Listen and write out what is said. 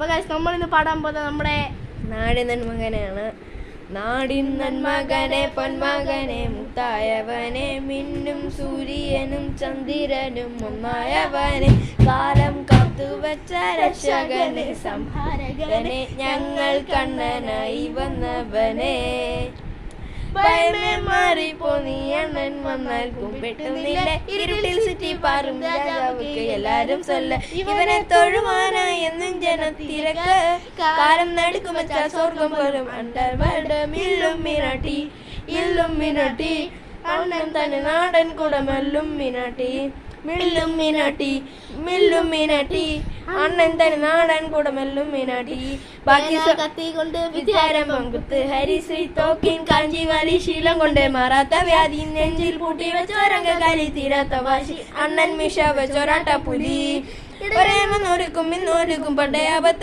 അപ്പോൾ ഗൈസ് നമ്മളിന്ന് പാടാൻ പോകുന്നത് നമ്മുടെ നാടിൻ നന്മകനാണ്. നാടിൻ നന്മകനെ പൊന്മകനെ മുത്തായവനെ മിന്നും സൂര്യനും ചന്ദ്രനും ഒന്നായവനെ കാലം കാത്തുവച്ച രക്ഷകനെ സംഹാരകനെ ഞങ്ങൾ കണ്ണനായി വന്നവനെ മാറിപ്പോ നീ അണ്ണൻ വന്നാൽ കുമ്പിട്ടുന്നില്ല ഇരുട്ടിൽ സിറ്റി പാറും രാജാവുക്ക് എല്ലാരും ചൊല്ല ഇവനെ തൊഴുവാനായി എന്നും ജനത്തിരക്ക് കാലം നടുക്കുമച്ചാൽ സ്വർഗം പോലും ഇല്ലുമിനാട്ടി ഇല്ലുമിനാട്ടി അണ്ണൻ തന്നെ നാടൻ കുടമെല്ലും മിനാട്ടി മില്ലുമിനാട്ടി മില്ലുമിനാട്ടി അണ്ണൻ തന്നെ നാടൻ കുടമെല്ലും മിനാട്ടി ബാക്കി കത്തി കൊണ്ട് വിദ്യാരംഭം കുത്ത് ഹരിശ്രീ തോക്കിൻ കാഞ്ചി വലി ശീലം കൊണ്ട് മാറാത്ത വ്യാധി നെഞ്ചിൽ പൂട്ടി വെച്ചോരങ്കാലി തീരാത്ത വാശി അണ്ണൻ മിഷ വെച്ചോരാട്ട പുലി ഒരേമൊരുക്കും ഇന്നൊരുക്കും പണ്ടേ ആപത്ത്